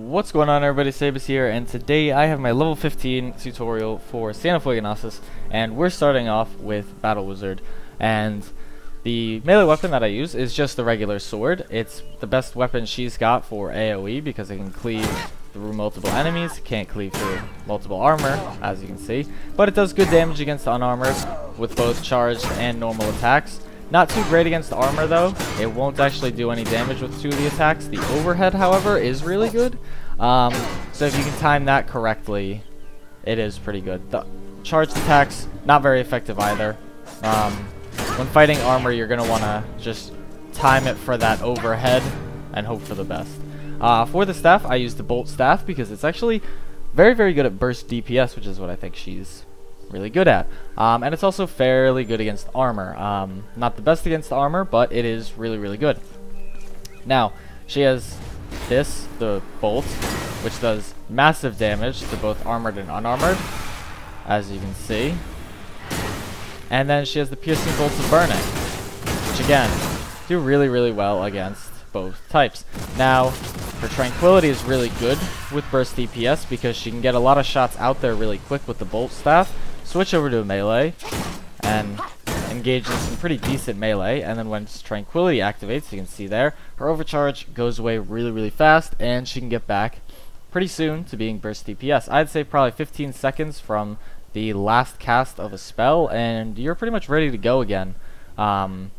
What's going on, everybody? Sabus here, and today I have my level 15 tutorial for Sienna Fuegonasis, and we're starting off with Battle Wizard. And the melee weapon that I use is just the regular sword. It's the best weapon she's got for AoE because it can cleave through multiple enemies. It can't cleave through multiple armor, as you can see, but it does good damage against unarmored with both charged and normal attacks. Not too great against armor though. It won't actually do any damage with two of the attacks. The overhead, however, is really good. So if you can time that correctly, it is pretty good. The charged attacks, not very effective either. When fighting armor, you're going to want to just time it for that overhead and hope for the best. For the staff, I use the bolt staff because it's actually very, very good at burst DPS, which is what I think she's really good at. And it's also fairly good against armor. Not the best against armor, but it is really, really good. Now, she has this, the bolt, which does massive damage to both armored and unarmored, as you can see. And then she has the piercing bolts of burning, which again, do really, really well against both types. Now, her tranquility is really good with burst DPS because she can get a lot of shots out there really quick with the bolt staff, switch over to a melee, and engage in some pretty decent melee. And then when tranquility activates, you can see there, her overcharge goes away really, really fast, and she can get back pretty soon to being burst DPS. I'd say probably 15 seconds from the last cast of a spell, and you're pretty much ready to go again to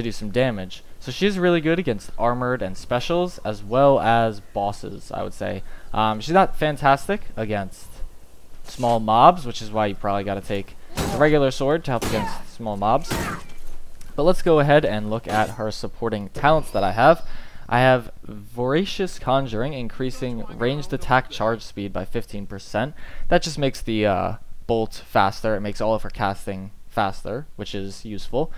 do some damage. So she's really good against armored and specials, as well as bosses, I would say. She's not fantastic against small mobs, which is why you probably got to take a regular sword to help against small mobs. But let's go ahead and look at her supporting talents that I have. I have Voracious Conjuring, increasing ranged attack charge speed by 15%. That just makes the bolt faster. It makes all of her casting faster, which is useful.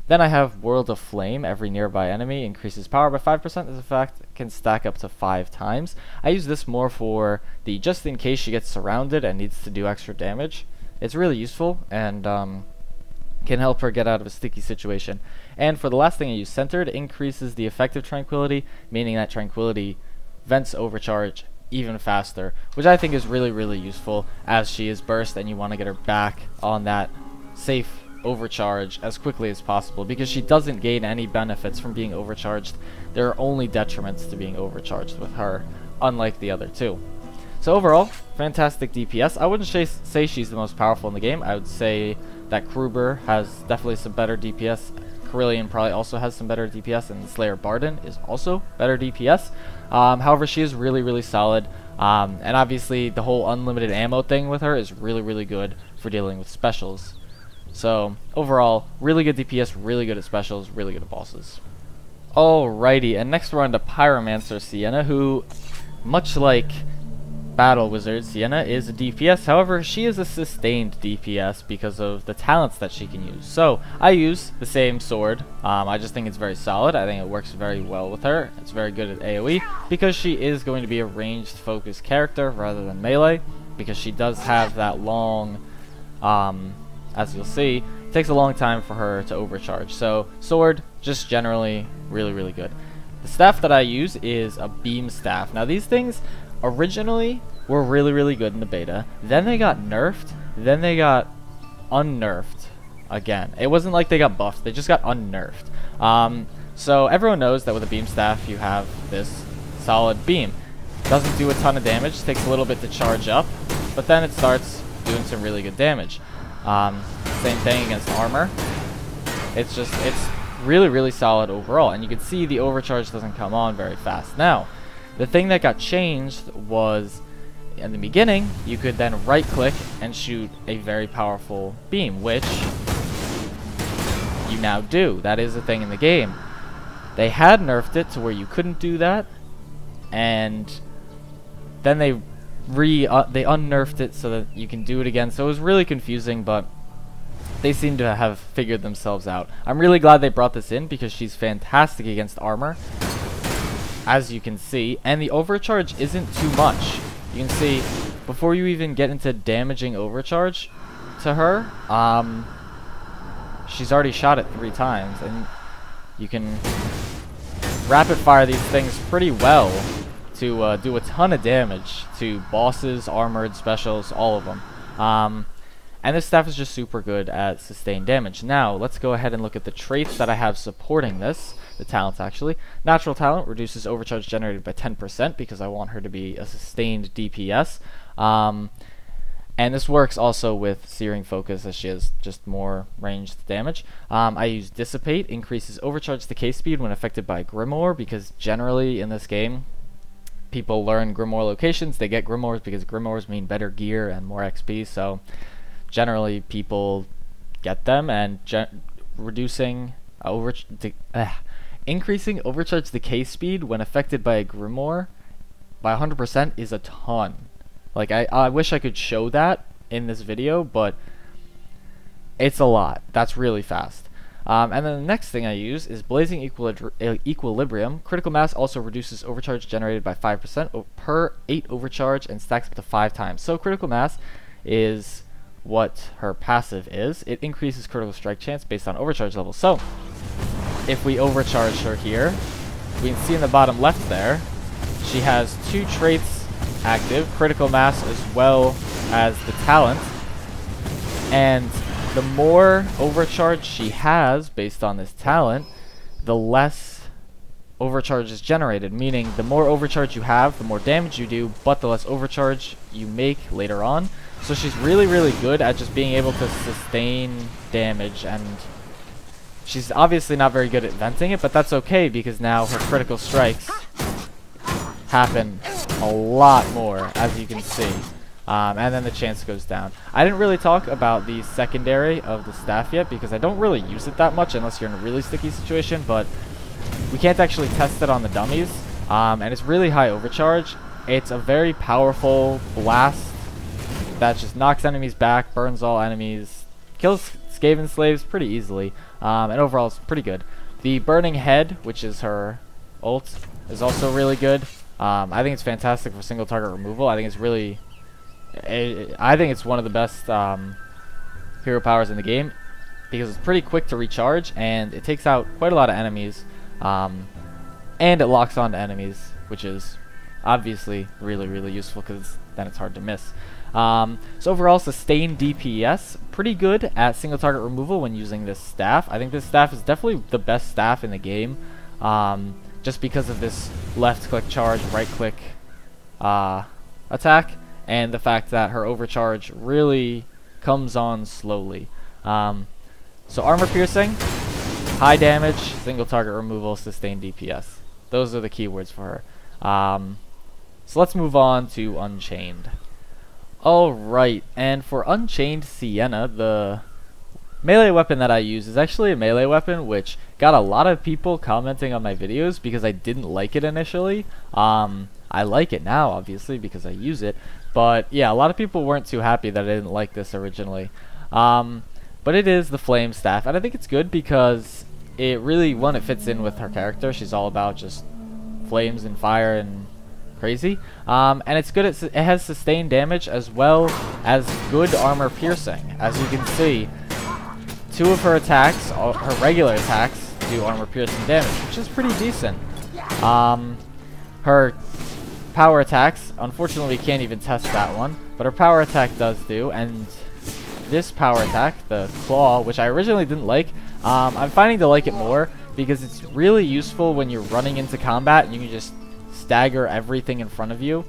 Then I have World of Flame. Every nearby enemy increases power by 5%. This effect can stack up to 5 times. I use this more for the just in case she gets surrounded and needs to do extra damage. It's really useful and can help her get out of a sticky situation. And for the last thing I use, Centered, increases the effective tranquility, meaning that tranquility vents overcharge even faster, which I think is really, really useful as she is burst and you want to get her back on that safe overcharge as quickly as possible, because she doesn't gain any benefits from being overcharged. There are only detriments to being overcharged with her, unlike the other two. So overall, fantastic DPS. I wouldn't say she's the most powerful in the game. I would say that Kruber has definitely some better DPS. Carillion probably also has some better DPS, and Slayer Barden is also better DPS. However, she is really, really solid. And obviously the whole unlimited ammo thing with her is really, really good for dealing with specials. So, overall, really good DPS, really good at specials, really good at bosses. Alrighty, and next we're on to Pyromancer Sienna, who, much like Battle Wizard, Sienna is a DPS. However, she is a sustained DPS because of the talents that she can use. So, I use the same sword. I just think it's very solid. I think it works very well with her. It's very good at AoE because she is going to be a ranged focused character rather than melee, because she does have that long, as you'll see, it takes a long time for her to overcharge. So, sword, just generally really, really good. The staff that I use is a beam staff. Now, these things originally were really, really good in the beta. Then they got nerfed. Then they got unnerfed again. It wasn't like they got buffed. They just got unnerfed. So, everyone knows that with a beam staff, you have this solid beam. Doesn't do a ton of damage. Takes a little bit to charge up. But then it starts doing some really good damage. Same thing against armor. It's really, really solid overall, and you can see the overcharge doesn't come on very fast. Now, the thing that got changed was, in the beginning, you could then right click and shoot a very powerful beam, which you now do. That is a thing in the game. They had nerfed it to where you couldn't do that, and then they unnerfed it so that you can do it again. So it was really confusing, but they seem to have figured themselves out. I'm really glad they brought this in because she's fantastic against armor, as you can see, and the overcharge isn't too much. You can see before you even get into damaging overcharge to her, she's already shot it 3 times, and you can rapid fire these things pretty well to do a ton of damage to bosses, armored, specials, all of them. And this staff is just super good at sustained damage. Now, let's go ahead and look at the traits that I have supporting this. The talents, actually. Natural talent reduces overcharge generated by 10% because I want her to be a sustained DPS. And this works also with Searing Focus, as she has just more ranged damage. I use Dissipate, increases overcharge decay speed when affected by Grimoire, because generally in this game, people learn Grimoire locations. They get Grimoires because Grimoires mean better gear and more XP, so generally people get them, and reducing increasing overcharge decay speed when affected by a Grimoire by 100% is a ton. Like, I wish I could show that in this video, but it's a lot. That's really fast. And then the next thing I use is Blazing Equilibrium. Critical Mass also reduces overcharge generated by 5% per 8 overcharge and stacks up to 5 times. So Critical Mass is what her passive is. It increases critical strike chance based on overcharge level. So if we overcharge her here, we can see in the bottom left there, she has 2 traits active, Critical Mass as well as the talent, and the more overcharge she has based on this talent, the less overcharge is generated, meaning the more overcharge you have, the more damage you do, but the less overcharge you make later on. So she's really, really good at just being able to sustain damage, and she's obviously not very good at venting it, but that's okay because now her critical strikes happen a lot more, as you can see. And then the chance goes down. I didn't really talk about the secondary of the staff yet because I don't really use it that much unless you're in a really sticky situation, but we can't actually test it on the dummies. And it's really high overcharge. It's a very powerful blast that just knocks enemies back, burns all enemies, kills Skaven slaves pretty easily, and overall it's pretty good. The Burning Head, which is her ult, is also really good. I think it's fantastic for single target removal. I think it's really, I think it's one of the best hero powers in the game because it's pretty quick to recharge and it takes out quite a lot of enemies, and it locks onto enemies, which is obviously really, really useful because then it's hard to miss. So overall, sustained DPS, pretty good at single target removal when using this staff. I think this staff is definitely the best staff in the game. Just because of this left click charge, right click attack, and the fact that her overcharge really comes on slowly. So armor piercing, high damage, single target removal, sustained DPS. Those are the keywords for her. So let's move on to Unchained. Alright, and for Unchained Sienna, the melee weapon that I use is actually a melee weapon which got a lot of people commenting on my videos because I didn't like it initially. I like it now, obviously, because I use it, but yeah, a lot of people weren't too happy that I didn't like this originally. But it is the flame staff, and I think it's good because it really, one, it fits in with her character. She's all about just flames and fire and crazy, and it's good at, it has sustained damage as well as good armor piercing. As you can see, 2 of her attacks, her regular attacks, do armor piercing damage, which is pretty decent. Her power attacks, unfortunately we can't even test that one, but her power attack does do, and this power attack, the claw, which I originally didn't like, I'm finding to like it more because it's really useful when you're running into combat and you can just stagger everything in front of you.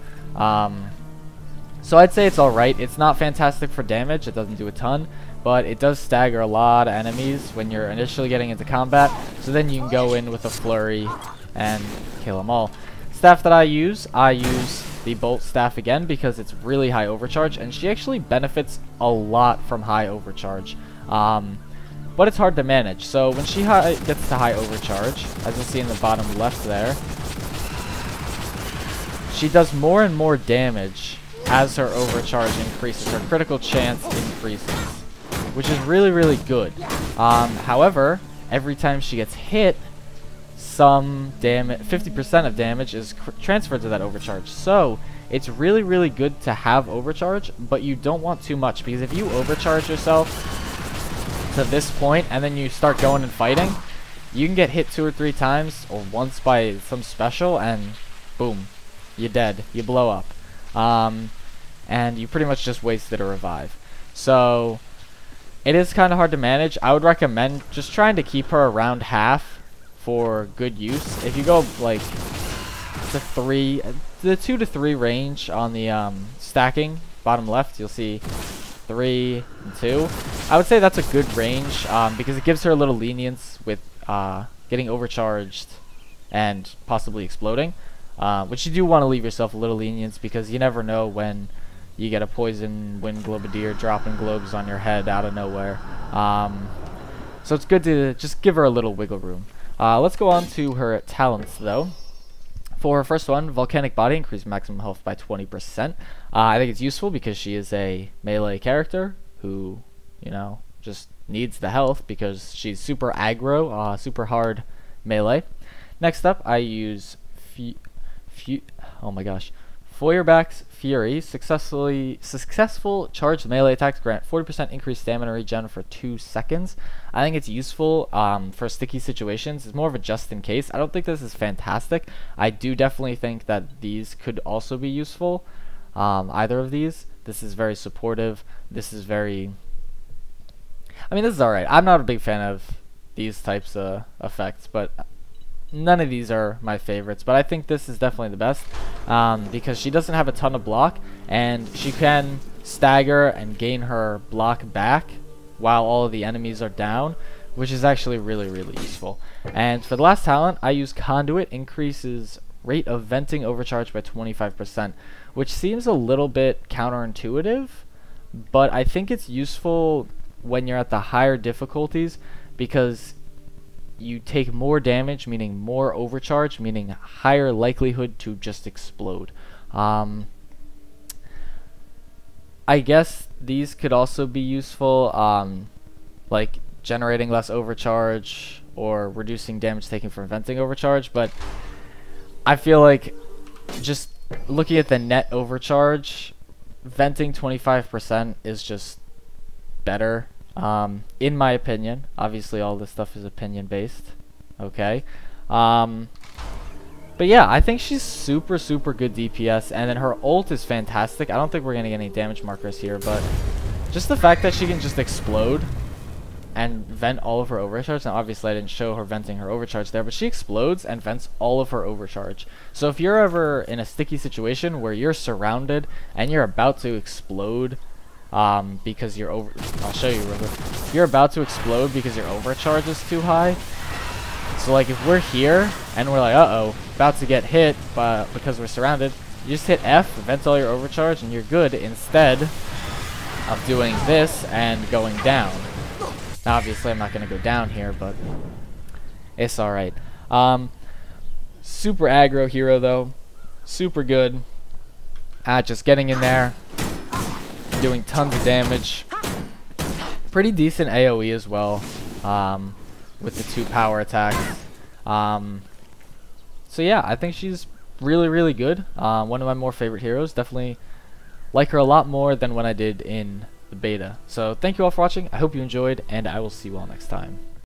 So I'd say it's alright. It's not fantastic for damage, it doesn't do a ton, but it does stagger a lot of enemies when you're initially getting into combat, so then you can go in with a flurry and kill them all. Staff that I use the Bolt Staff again because it's really high overcharge, and she actually benefits a lot from high overcharge. But it's hard to manage, so when she gets to high overcharge, as you see in the bottom left there, she does more and more damage as her overcharge increases. Her critical chance increases, which is really, really good. However, every time she gets hit, some damage, 50% of damage is transferred to that overcharge. So it's really, really good to have overcharge, but you don't want too much, because if you overcharge yourself to this point and then you start going and fighting, you can get hit 2 or 3 times or once by some special and boom, you're dead. You blow up. And you pretty much just wasted a revive. So it is kind of hard to manage. I would recommend just trying to keep her around half for good use. If you go like the 2 to 3 range on the stacking, bottom left, you'll see 3 and 2. I would say that's a good range because it gives her a little lenience with getting overcharged and possibly exploding. Which you do want to leave yourself a little lenience because you never know when you get a poison wind globadier dropping globes on your head out of nowhere. So it's good to just give her a little wiggle room. Let's go on to her talents though. For her first one, Volcanic Body, increase maximum health by 20%. I think it's useful because she is a melee character who, you know, just needs the health because she's super aggro, super hard melee. Next up, I use Feuerback's Fury. Successful charged melee attacks grant 40% increased stamina regen for 2 seconds. I think it's useful for sticky situations. It's more of a just in case. I don't think this is fantastic. I do definitely think that these could also be useful. Either of these. This is very supportive. This is very... I mean, this is alright. I'm not a big fan of these types of effects, but none of these are my favorites, but I think this is definitely the best because she doesn't have a ton of block and she can stagger and gain her block back while all of the enemies are down, which is actually really, really useful. And for the last talent, I use Conduit, increases rate of venting overcharge by 25%, which seems a little bit counterintuitive, but I think it's useful when you're at the higher difficulties because you take more damage, meaning more overcharge, meaning higher likelihood to just explode. I guess these could also be useful, like generating less overcharge or reducing damage taken from venting overcharge, but I feel like just looking at the net overcharge, venting 25% is just better. In my opinion. Obviously all this stuff is opinion based, okay, but yeah, I think she's super good DPS, and then her ult is fantastic. I don't think we're gonna get any damage markers here, but just the fact that she can just explode and vent all of her overcharge. Now obviously I didn't show her venting her overcharge there, but she explodes and vents all of her overcharge. So if you're ever in a sticky situation where you're surrounded and you're about to explode because I'll show you real quick. You're about to explode because your overcharge is too high. So like if we're here and we're like, uh-oh, about to get hit because we're surrounded, you just hit F, vent all your overcharge, and you're good instead of doing this and going down. Now obviously I'm not going to go down here, but it's alright. Super aggro hero though. Super good at just getting in there, doing tons of damage. Pretty decent AoE as well, with the 2 power attacks. So yeah, I think she's really good. One of my more favorite heroes. Definitely like her a lot more than when I did in the beta. So thank you all for watching. I hope you enjoyed, and I will see you all next time.